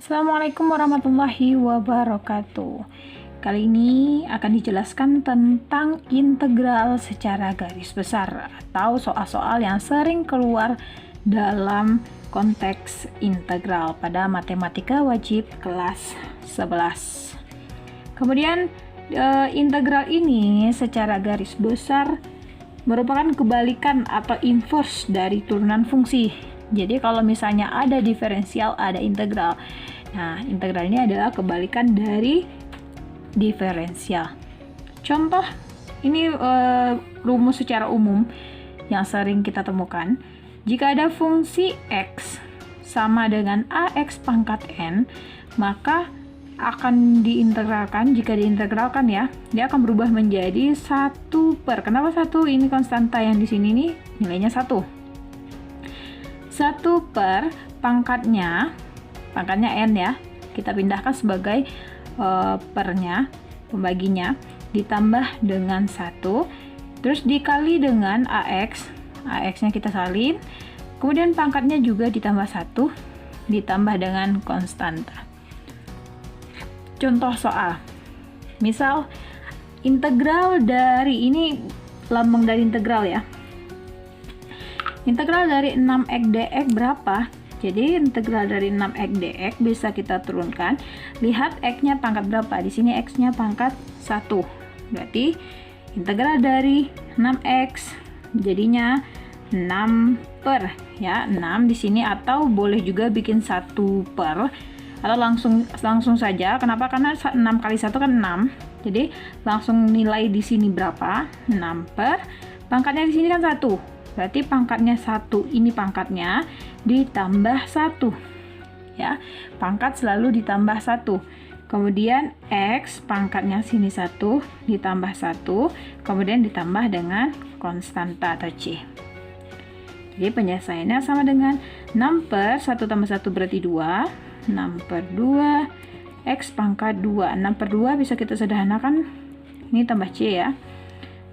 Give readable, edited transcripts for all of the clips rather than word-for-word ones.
Assalamualaikum warahmatullahi wabarakatuh. Kali ini akan dijelaskan tentang integral secara garis besar atau soal-soal yang sering keluar dalam konteks integral pada matematika wajib kelas 11. Kemudian integral ini secara garis besar merupakan kebalikan atau inverse dari turunan fungsi. Jadi kalau misalnya ada diferensial, ada integral. Nah, integral ini adalah kebalikan dari diferensial. Contoh, ini rumus secara umum yang sering kita temukan. Jika ada fungsi x sama dengan ax pangkat n, maka akan diintegralkan. Jika diintegralkan ya, dia akan berubah menjadi 1 per. Kenapa 1? Ini konstanta yang di sini nih nilainya 1. 1 per pangkatnya n ya, kita pindahkan sebagai pernya, pembaginya, ditambah dengan 1, terus dikali dengan ax nya kita salin, kemudian pangkatnya juga ditambah 1, ditambah dengan konstanta. Contoh soal, misal integral dari, ini lambang dari integral ya, integral dari 6x dx berapa? Jadi integral dari 6x dx bisa kita turunkan. Lihat x-nya pangkat berapa? Di sini x-nya pangkat 1. Berarti integral dari 6x jadinya 6 per ya, 6 di sini, atau boleh juga bikin 1 per atau langsung saja. Kenapa? Karena 6 kali 1 kan 6. Jadi langsung nilai di sini berapa? 6 per pangkatnya di sini kan 1. Berarti pangkatnya 1, ini pangkatnya ditambah 1 ya, pangkat selalu ditambah 1. Kemudian x pangkatnya sini 1 ditambah 1, kemudian ditambah dengan konstanta atau c. Jadi penyelesaiannya sama dengan 6 per 1 tambah 1 berarti 2, 6 per 2 x pangkat 2. 6 per 2 bisa kita sederhanakan, ini tambah c ya,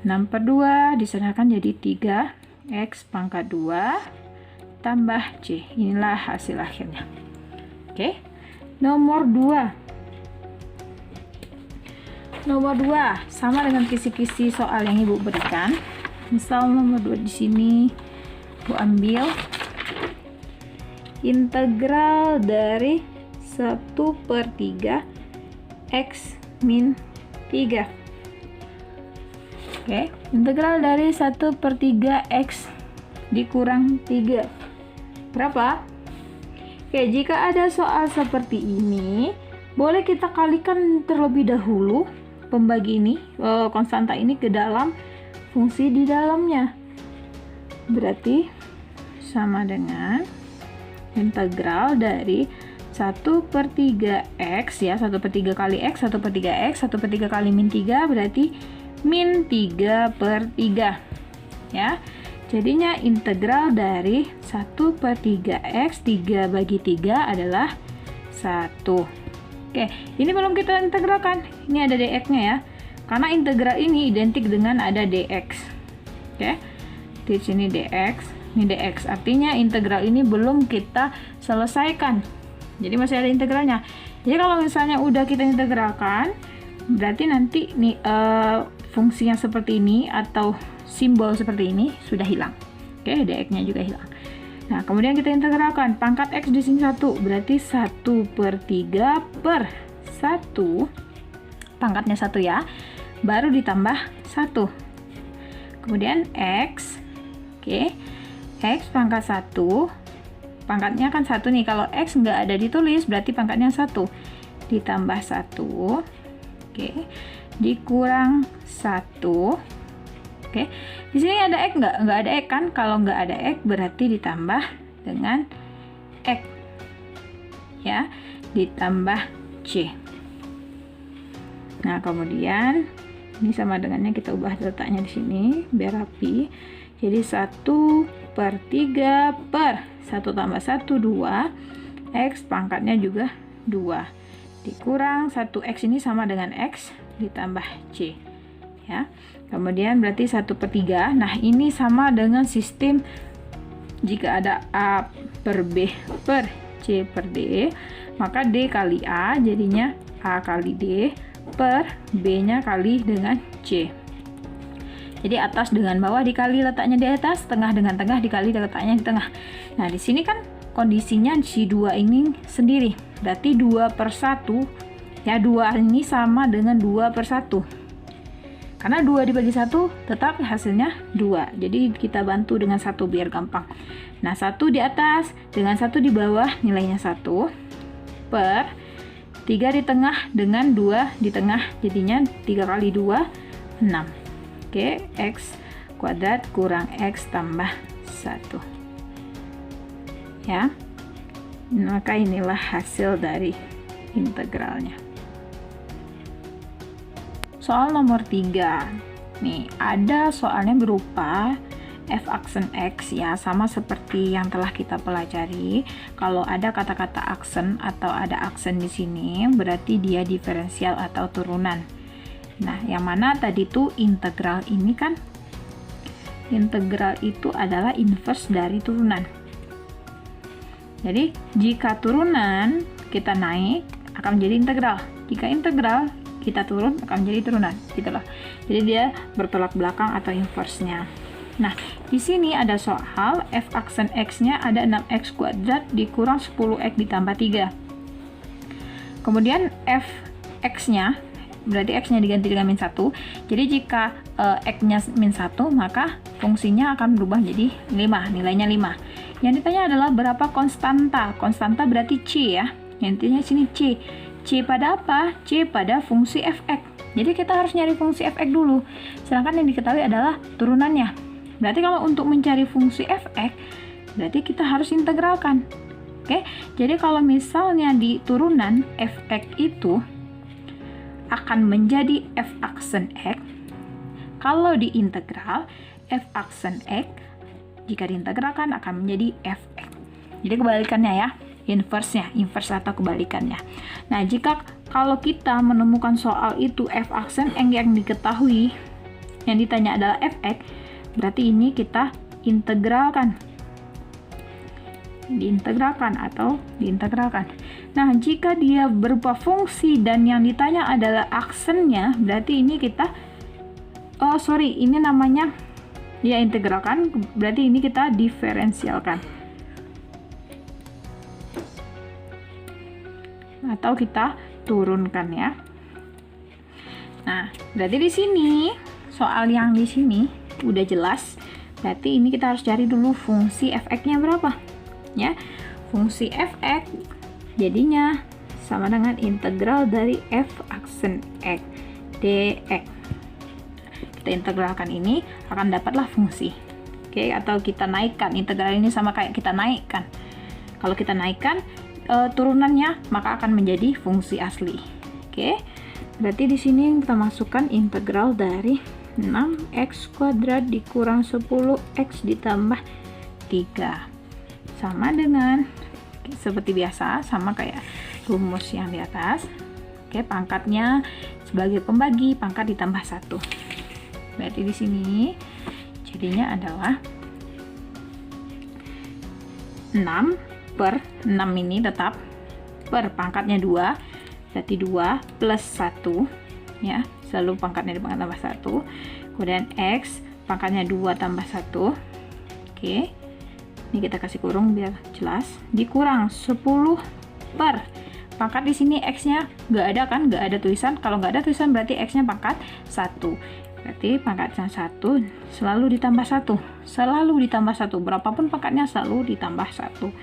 6 per 2 disederhanakan jadi 3 x pangkat 2 tambah c. Inilah hasil akhirnya. Oke. Nomor 2 sama dengan kisi-kisi soal yang Ibu berikan. Misal nomor 2 di sini Ibu ambil integral dari 1 per 3 x min 3. Oke, integral dari 1 per 3 x dikurang 3 berapa? Oke, jika ada soal seperti ini, boleh kita kalikan terlebih dahulu pembagi ini, konstanta ini ke dalam fungsi di dalamnya. Berarti sama dengan integral dari 1 per 3 x ya, 1 per 3 kali x, 1 per 3 x, 1 per 3 kali min 3 berarti min 3 per 3 ya. Jadinya integral dari 1 per 3x, 3 bagi 3 adalah 1. Oke, ini belum kita integralkan, ini ada dx nya ya, karena integral ini identik dengan ada dx. Oke, di sini dx, ini dx, artinya integral ini belum kita selesaikan, jadi masih ada integralnya. Jadi kalau misalnya udah kita integralkan, berarti nanti nih fungsi yang seperti ini atau simbol seperti ini sudah hilang. Oke, dx-nya juga hilang. Nah, kemudian kita integralkan pangkat x di sini 1, berarti 1 per 3 per 1, pangkatnya 1 ya, baru ditambah 1. Kemudian x, oke, x pangkat 1, pangkatnya kan 1 nih, kalau x nggak ada ditulis berarti pangkatnya 1, ditambah 1, oke, dikurang 1. Oke, di sini ada x nggak ada x kan? Kalau nggak ada x berarti ditambah dengan x ya, ditambah c. Nah, kemudian ini sama dengannya kita ubah letaknya di sini biar rapi. Jadi 1 per 3 per 1 tambah 1 2, x pangkatnya juga 2, dikurang 1x ini sama dengan x ditambah c ya. Kemudian berarti 1 per 3. Nah, ini sama dengan sistem jika ada A per B per C per D, maka D kali A jadinya A kali D per B-nya kali dengan C. Jadi atas dengan bawah dikali letaknya di atas, tengah dengan tengah dikali letaknya di tengah. Nah, di sini kan kondisinya si 2 ini sendiri. Berarti 2 per 1, ya 2 ini sama dengan 2 per 1. Karena 2 dibagi 1 tetap hasilnya 2. Jadi kita bantu dengan 1 biar gampang. Nah, 1 di atas dengan 1 di bawah nilainya 1 per 3 di tengah dengan 2 di tengah, jadinya 3 kali 2 6. Oke, X kuadrat kurang X tambah 1. Ya. Maka inilah hasil dari integralnya. Soal nomor 3. Nih, ada soalnya berupa f aksen x ya, sama seperti yang telah kita pelajari. Kalau ada kata-kata aksen atau ada aksen di sini, berarti dia diferensial atau turunan. Nah, yang mana tadi tuh integral ini kan, integral itu adalah inverse dari turunan. Jadi, jika turunan kita naik akan menjadi integral. Jika integral kita turun akan menjadi turunan, gitulah. Jadi dia bertolak belakang atau inverse-nya. Nah, di sini ada soal f aksen x-nya ada 6x kuadrat dikurang 10x ditambah 3. Kemudian f x-nya berarti x-nya diganti dengan min 1. Jadi jika x-nya min 1, maka fungsinya akan berubah jadi 5, nilainya 5. Yang ditanya adalah berapa konstanta. Konstanta berarti C ya. Yang intinya sini C. C pada apa? C pada fungsi fx. Jadi kita harus nyari fungsi fx dulu. Sedangkan yang diketahui adalah turunannya. Berarti kalau untuk mencari fungsi fx, berarti kita harus integralkan. Oke, jadi kalau misalnya di turunan fx itu akan menjadi f aksen x, kalau di integral f aksen x jika diintegralkan akan menjadi fx. Jadi kebalikannya ya, inverse-nya, inverse atau kebalikannya. Nah, jika kalau kita menemukan soal itu f aksen x yang diketahui, yang ditanya adalah fx, berarti ini kita integralkan. Diintegralkan atau diintegralkan. Nah, jika dia berupa fungsi dan yang ditanya adalah aksennya, berarti ini kita ini namanya ya integralkan, berarti ini kita diferensialkan. Atau kita turunkan ya. Nah, berarti di sini soal yang di sini udah jelas. Berarti ini kita harus cari dulu fungsi fx-nya berapa. Ya. Fungsi fx jadinya sama dengan integral dari f aksen x dx. Kita integralkan ini akan dapatlah fungsi. Oke, atau kita naikkan. Integral ini sama kayak kita naikkan. Kalau kita naikkan turunannya, maka akan menjadi fungsi asli. Oke. Berarti di sini kita masukkan integral dari 6x kuadrat dikurang 10x ditambah 3. Sama dengan seperti biasa, sama kayak rumus yang di atas. Oke, pangkatnya sebagai pembagi, pangkat ditambah 1. Berarti di sini jadinya adalah 6 per 6 ini tetap per pangkatnya 2, berarti 2 plus 1 ya, selalu pangkatnya tambah 1. Kemudian x pangkatnya 2 tambah 1. Oke, ini kita kasih kurung biar jelas, dikurang 10 per pangkat di sini x-nya nggak ada kan, nggak ada tulisan. Kalau nggak ada tulisan berarti x-nya pangkat 1. Berarti pangkatnya 1 selalu ditambah 1. Selalu ditambah 1. Berapapun pangkatnya selalu ditambah 1.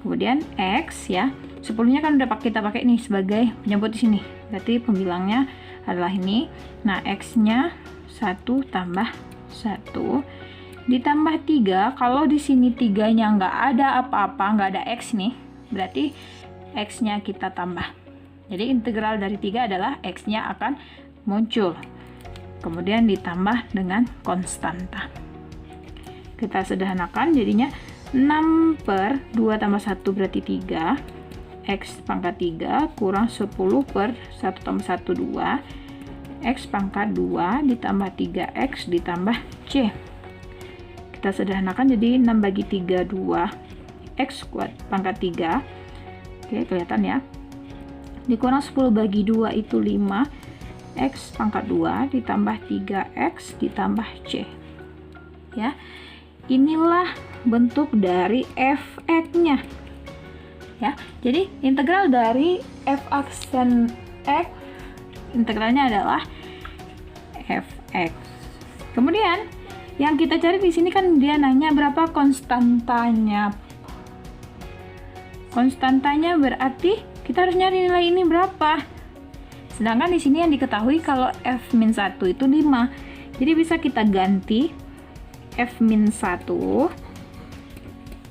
Kemudian x ya, 10-nya kan udah kita pakai nih sebagai penyebut di sini. Berarti pembilangnya adalah ini. Nah, x-nya 1 tambah 1 ditambah 3. Kalau di sini 3-nya nggak ada apa-apa, nggak ada x nih, berarti x-nya kita tambah. Jadi integral dari 3 adalah x-nya akan muncul. Kemudian ditambah dengan konstanta. Kita sederhanakan jadinya 6 per 2 tambah 1 berarti 3. X pangkat 3 kurang 10 per 1 tambah 1 2. X pangkat 2 ditambah 3x ditambah C. Kita sederhanakan jadi 6 bagi 3 2. X pangkat 3 Oke, kelihatan ya. Dikurang 10 bagi 2 itu 5. X pangkat 2 ditambah 3X ditambah C. Ya. Inilah bentuk dari f(x)-nya. Ya. Jadi integral dari f aksen x, integralnya adalah fx. Kemudian yang kita cari di sini kan dia nanya berapa konstantanya. Konstantanya berarti kita harus nyari nilai ini berapa. Sedangkan di sini yang diketahui kalau f-1 itu 5. Jadi bisa kita ganti f-1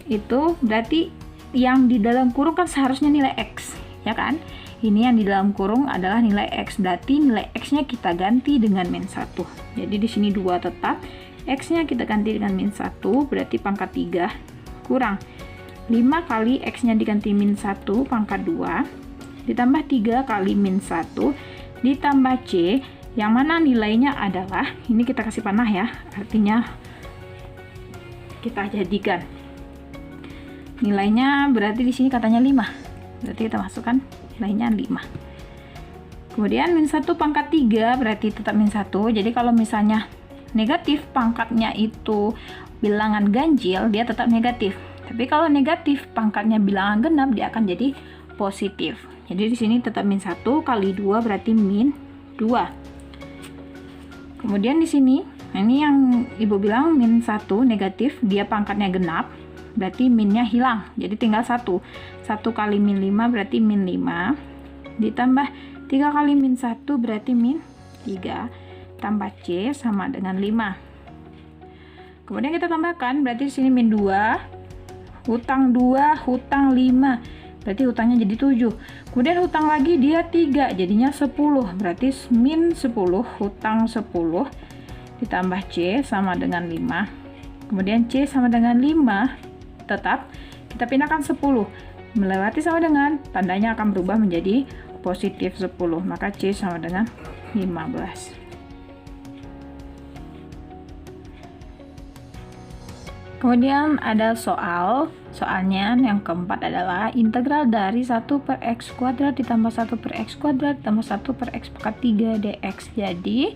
itu berarti yang di dalam kurung kan seharusnya nilai x, ya kan? Ini yang di dalam kurung adalah nilai x, berarti nilai x-nya kita ganti dengan -1. Jadi di sini 2 tetap, x-nya kita ganti dengan -1, berarti pangkat 3 kurang 5 kali x-nya diganti -1 pangkat 2 ditambah 3 kali -1 ditambah c, yang mana nilainya adalah, ini kita kasih panah ya, artinya kita jadikan nilainya, berarti di sini katanya 5, berarti kita masukkan nilainya 5. Kemudian -1 pangkat 3 berarti tetap -1. Jadi kalau misalnya negatif pangkatnya itu bilangan ganjil, dia tetap negatif. Tapi kalau negatif pangkatnya bilangan genap, dia akan jadi positif. Jadi di sini tetap -1 kali 2 berarti -2. Kemudian di sini, nah ini yang ibu bilang -1 negatif, dia pangkatnya genap, berarti minnya hilang. Jadi tinggal 1. 1 kali -5 berarti -5 ditambah 3 kali -1 berarti -3 tambah c sama dengan 5. Kemudian kita tambahkan, berarti di sini -2, hutang 2, hutang 5, berarti hutangnya jadi 7. Kemudian hutang lagi dia 3, jadinya 10, berarti -10, hutang 10 ditambah c sama dengan 5. Kemudian c sama dengan 5, tetap kita pindahkan 10, melewati sama dengan, tandanya akan berubah menjadi positif 10, maka c sama dengan 15. Kemudian ada soalnya yang keempat adalah integral dari 1 per x kuadrat ditambah 1 per x kuadrat ditambah 1 per x pangkat 3 dx. Jadi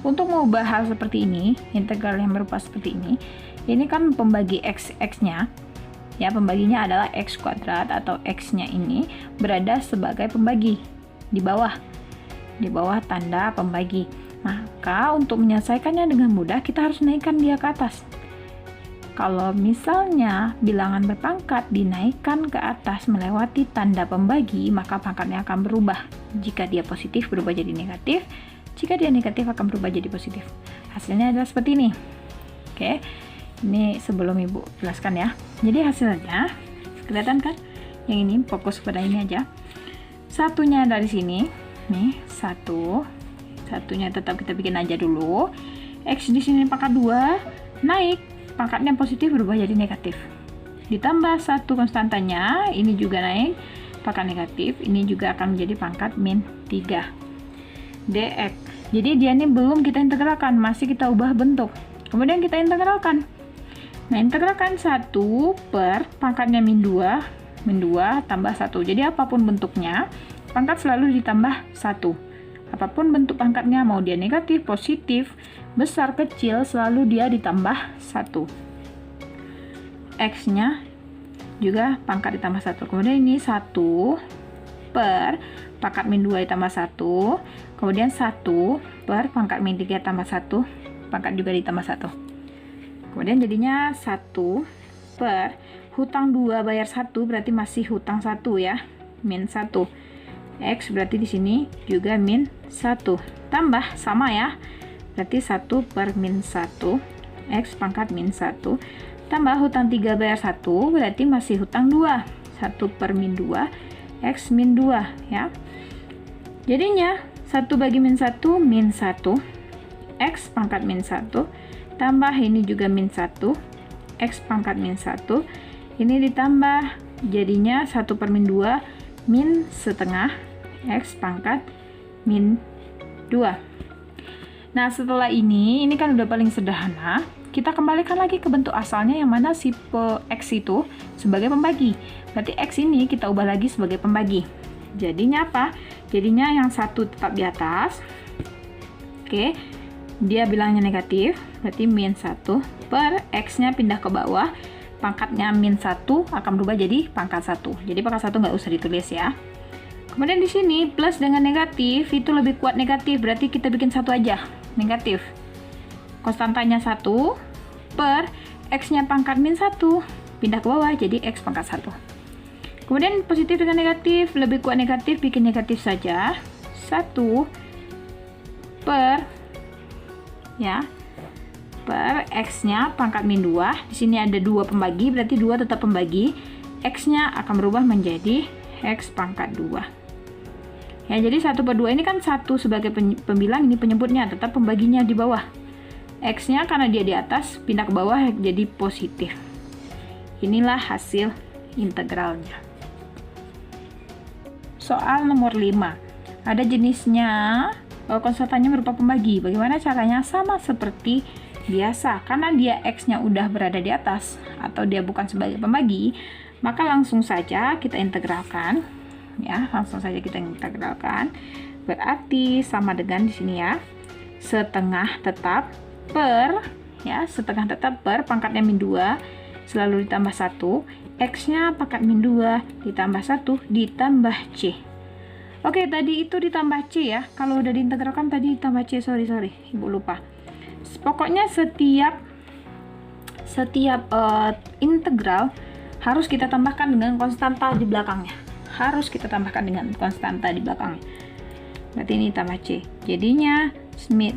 untuk mengubah hal seperti ini, integral yang berupa seperti ini kan pembagi x-nya, ya, pembaginya adalah x kuadrat atau x-nya ini berada sebagai pembagi di bawah tanda pembagi. Maka untuk menyelesaikannya dengan mudah kita harus naikkan dia ke atas. Kalau misalnya bilangan berpangkat dinaikkan ke atas melewati tanda pembagi, maka pangkatnya akan berubah. Jika dia positif berubah jadi negatif, jika dia negatif akan berubah jadi positif. Hasilnya adalah seperti ini. Oke, ini sebelum ibu jelaskan ya. Jadi hasilnya kelihatan kan? Yang ini fokus pada ini aja. Satunya dari sini, nih satunya tetap kita bikin aja dulu. X di sini pangkat 2 naik, pangkatnya positif berubah jadi negatif. Ditambah 1 konstantanya, ini juga naik, pangkat negatif, ini juga akan menjadi pangkat -3 dx. Jadi dia ini belum kita integralkan, masih kita ubah bentuk. Kemudian kita integralkan. Nah, integralkan 1 per pangkatnya -2 tambah 1. Jadi apapun bentuknya, pangkat selalu ditambah 1. Apapun bentuk pangkatnya, mau dia negatif, positif, besar, kecil, selalu dia ditambah 1. X-nya juga pangkat ditambah 1. Kemudian ini 1 per pangkat -2 ditambah 1. Kemudian 1 per pangkat -3 tambah 1. Pangkat juga ditambah 1. Kemudian jadinya 1 per hutang 2 bayar 1 berarti masih hutang 1 ya. -1. X berarti di sini juga -1. Tambah sama ya. Berarti 1 per -1. X pangkat -1. Tambah hutang 3 bayar 1 berarti masih hutang 2. 1 per -2. X -2 ya. Jadinya 1 bagi -1 -1. X pangkat -1. Tambah ini juga -1. X pangkat -1. Ini ditambah jadinya 1 per -2 -setengah. X pangkat -2. Nah, setelah ini kan udah paling sederhana. kita kembalikan lagi ke bentuk asalnya yang mana si X itu sebagai pembagi. Berarti X ini kita ubah lagi sebagai pembagi. Jadinya apa? Jadinya yang satu tetap di atas. Oke, dia bilangnya negatif, berarti min 1 per X-nya pindah ke bawah. Pangkatnya min 1 akan berubah jadi pangkat 1. Jadi pangkat 1 nggak usah ditulis ya. Kemudian di sini plus dengan negatif itu lebih kuat negatif, berarti kita bikin satu aja, negatif. Konstantanya 1 per X-nya pangkat min 1, pindah ke bawah jadi X pangkat 1. Kemudian positif dengan negatif, lebih kuat negatif, bikin negatif saja. 1 per ya, per X-nya pangkat min 2. Di sini ada 2 pembagi, berarti 2 tetap pembagi. X-nya akan berubah menjadi X pangkat 2. Ya, jadi 1 per 2 ini kan 1 sebagai pembilang, ini penyebutnya, tetap pembaginya di bawah. X-nya karena dia di atas, pindah ke bawah jadi positif. Inilah hasil integralnya. Soal nomor 5. Ada jenisnya, konstantannya berupa pembagi. Bagaimana caranya? Sama seperti biasa. Karena dia X-nya udah berada di atas, atau dia bukan sebagai pembagi, maka langsung saja kita integralkan. Ya, langsung saja kita integralkan. Berarti sama dengan di sini ya, setengah tetap per, ya, setengah tetap per pangkatnya min 2 selalu ditambah 1, X-nya pangkat min 2 ditambah 1 ditambah C. Oke, tadi itu ditambah C ya. Kalau udah diintegralkan tadi ditambah C, sorry, Ibu lupa. Pokoknya setiap integral harus kita tambahkan dengan konstanta di belakangnya. Harus kita tambahkan dengan konstanta di belakangnya. Berarti ini tambah C. Jadinya 1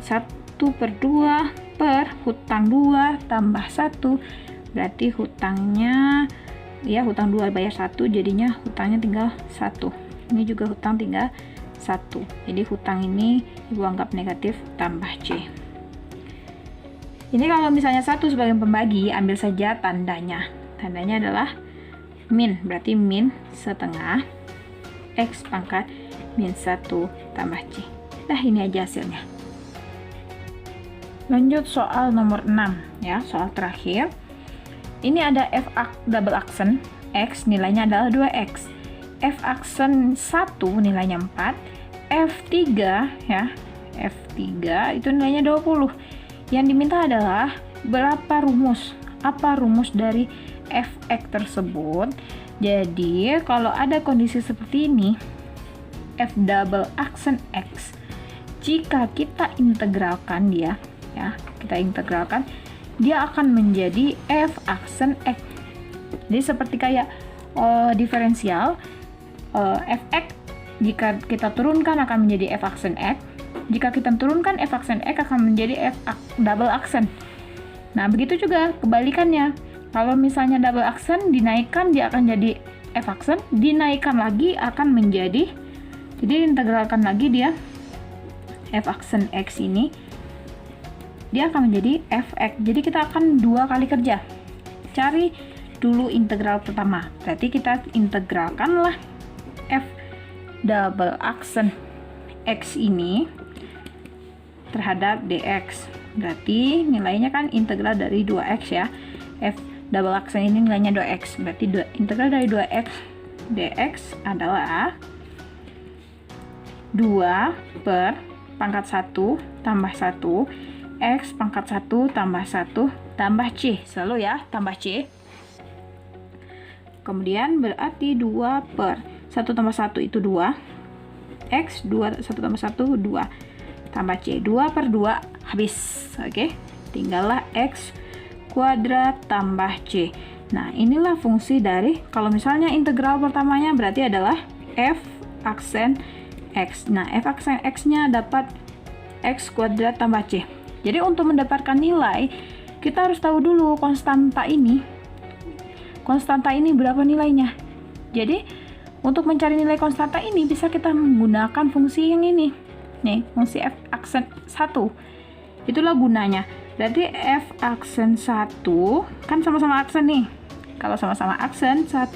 per 2 per hutang 2 tambah 1, berarti hutangnya ya, hutang 2 bayar 1, jadinya hutangnya tinggal 1. Ini juga hutang tinggal 1. Jadi hutang ini Ibu anggap negatif tambah C. Ini kalau misalnya 1 sebagai pembagi, ambil saja tandanya. Tandanya adalah min, berarti min setengah X pangkat min 1 tambah C. Nah, ini aja hasilnya. Lanjut soal nomor 6 ya, soal terakhir. Ini ada f double aksen X nilainya adalah 2X. F aksen 1 nilainya 4. F3 ya, F3 itu nilainya 20. Yang diminta adalah berapa rumus? Apa rumus dari Fx tersebut? Jadi, kalau ada kondisi seperti ini, F double aksen X, jika kita integralkan dia, ya, kita integralkan, dia akan menjadi F aksen X. Jadi seperti kayak diferensial, Fx jika kita turunkan akan menjadi F aksen X, jika kita turunkan F aksen X akan menjadi F double aksen. Nah, begitu juga kebalikannya. Kalau misalnya double aksen dinaikkan, dia akan jadi F aksen, dinaikkan lagi akan menjadi, jadi integralkan lagi dia F aksen X ini, dia akan menjadi Fx. Jadi kita akan 2 kali kerja. Cari dulu integral pertama. Berarti kita integralkanlah F double aksen X ini terhadap dx. Berarti nilainya kan integral dari 2x ya. F double aksen ini nilainya 2x. Berarti integral dari 2x dx adalah 2 per pangkat 1 tambah 1 X pangkat 1 tambah 1 tambah C, selalu ya, tambah C. Kemudian berarti 2 per 1 tambah 1 itu 2, X 2, 1 tambah 1 2, tambah C, 2 per 2 habis. Oke, tinggallah X kuadrat tambah C. Nah, inilah fungsi dari, kalau misalnya integral pertamanya berarti adalah F aksen X. Nah, F aksen X nya dapat X kuadrat tambah C. Jadi untuk mendapatkan nilai, kita harus tahu dulu konstanta ini. Konstanta ini berapa nilainya? Jadi, untuk mencari nilai konstanta ini bisa kita menggunakan fungsi yang ini. Nih, fungsi F aksen 1. Itulah gunanya. Berarti F aksen 1 kan sama-sama aksen nih. Kalau sama-sama aksen 1,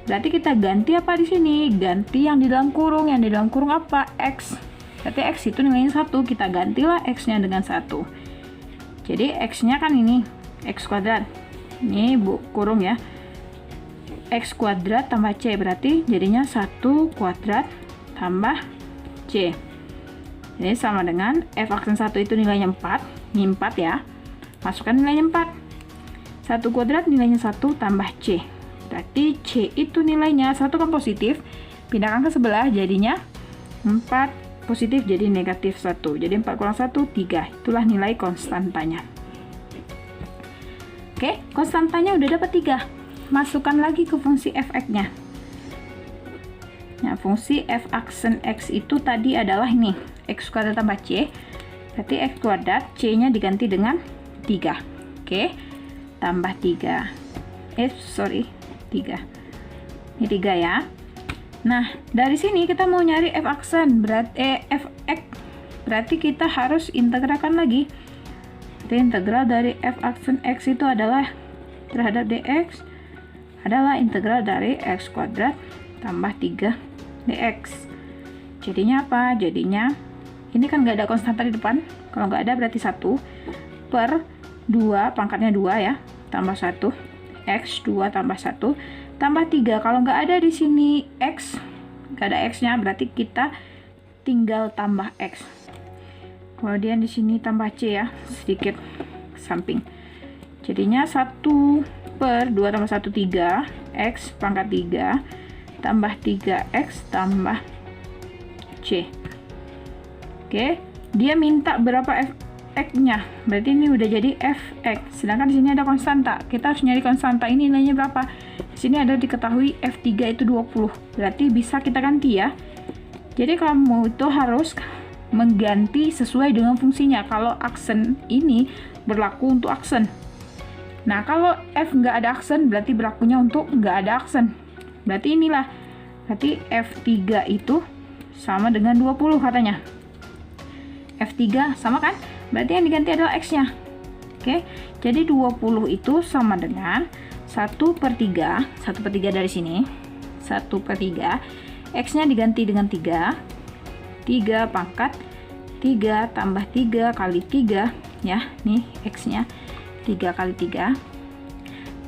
berarti kita ganti apa di sini? Ganti yang di dalam kurung. Yang di dalam kurung apa? X. Berarti X itu nilainya 1, kita gantilah X-nya dengan 1. Jadi X-nya kan ini, X kuadrat. Ini kurung ya. X kuadrat tambah C, berarti jadinya 1 kuadrat tambah C. Ini sama dengan F aksen 1 itu nilainya 4. Ini 4 ya. Masukkan nilainya 4. 1 kuadrat nilainya 1 tambah C. Berarti C itu nilainya 1 kan positif. Pindahkan ke sebelah, jadinya 4 positif, jadi negatif 1. Jadi 4 kurang 1, 3. Itulah nilai konstantanya. Oke, konstantanya udah dapat 3. Masukkan lagi ke fungsi f(x)-nya. Nah, fungsi f aksen x itu tadi adalah ini, x kuadrat tambah c. Berarti x kuadrat, c-nya diganti dengan 3. Oke, tambah 3. 3. Ini 3 ya. Nah, dari sini kita mau nyari f aksen, f(x). Berarti kita harus integralkan lagi. Jadi integral dari f aksen x itu adalah terhadap dx adalah integral dari x kuadrat tambah 3 dx. Jadinya apa? Jadinya ini kan nggak ada konstanta di depan. Kalau nggak ada berarti 1 per 2, pangkatnya 2 ya, tambah 1, x 2 tambah 1 tambah 3. Kalau nggak ada di sini x, nggak ada x-nya, berarti kita tinggal tambah x. Kemudian di sini tambah c ya, sedikit samping. Jadinya 1 per 2 tambah 1, 3, x pangkat 3, tambah 3x tambah c. Oke, dia minta berapa f(x)-nya. Berarti ini udah jadi f(x). Sedangkan di sini ada konstanta. Kita harus nyari konstanta ini nilainya berapa. Di sini ada diketahui f3 itu 20. Berarti bisa kita ganti ya. Jadi kamu itu harus mengganti sesuai dengan fungsinya. Kalau aksen ini berlaku untuk aksen. Nah, kalau f nggak ada aksen, berarti berlakunya untuk nggak ada aksen. Berarti inilah. Berarti f3 itu sama dengan 20 katanya. F3 sama kan? Berarti yang diganti adalah x-nya. Oke, jadi 20 itu sama dengan 1 per 3. 1 per 3 dari sini. 1 per 3. X-nya diganti dengan 3. 3 pangkat 3 tambah 3 kali 3 ya, nih x-nya 3 kali 3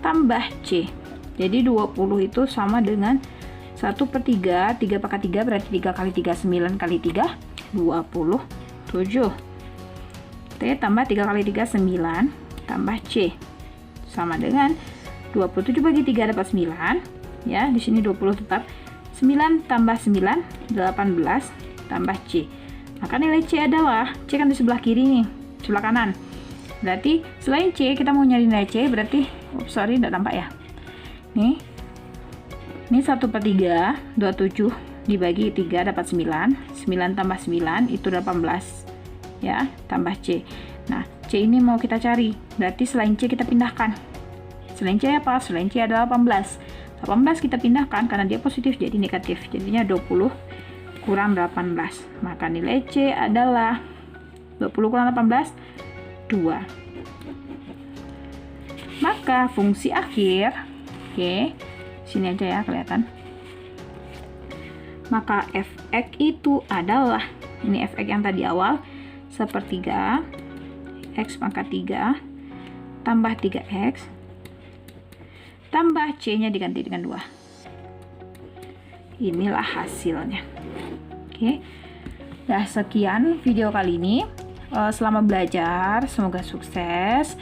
tambah c. Jadi 20 itu sama dengan 1 per 3, 3 pangkat 3 berarti 3 kali 3, 9 kali 3, 27. T tambah 3 kali 3, 9 tambah c sama dengan 27 bagi 3 dapat 9 ya, di sini 20 tetap. 9 tambah 9 18 tambah C. Maka nilai C adalah, C kan di sebelah kiri nih, sebelah kanan. Berarti selain C, kita mau nyari nilai C, berarti, tidak nampak ya. Nih, ini 1 per 3, 27 dibagi 3 dapat 9. 9 tambah 9 itu 18 ya, tambah C. Nah, C ini mau kita cari, berarti selain C kita pindahkan. Selain C apa? Selain C adalah 18. 18 kita pindahkan karena dia positif jadi negatif. Jadinya 20 kurang 18. Maka nilai C adalah 20 kurang 18, 2. Maka fungsi akhir, oke, sini aja ya kelihatan. Maka f(x) itu adalah, ini f(x) yang tadi awal, sepertiga x pangkat 3 tambah 3x tambah c-nya diganti dengan 2. Inilah hasilnya. Oke. Nah, sekian video kali ini. Selamat belajar, semoga sukses.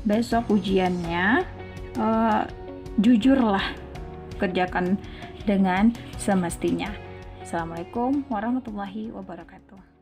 Besok ujiannya jujurlah, kerjakan dengan semestinya. Assalamualaikum warahmatullahi wabarakatuh.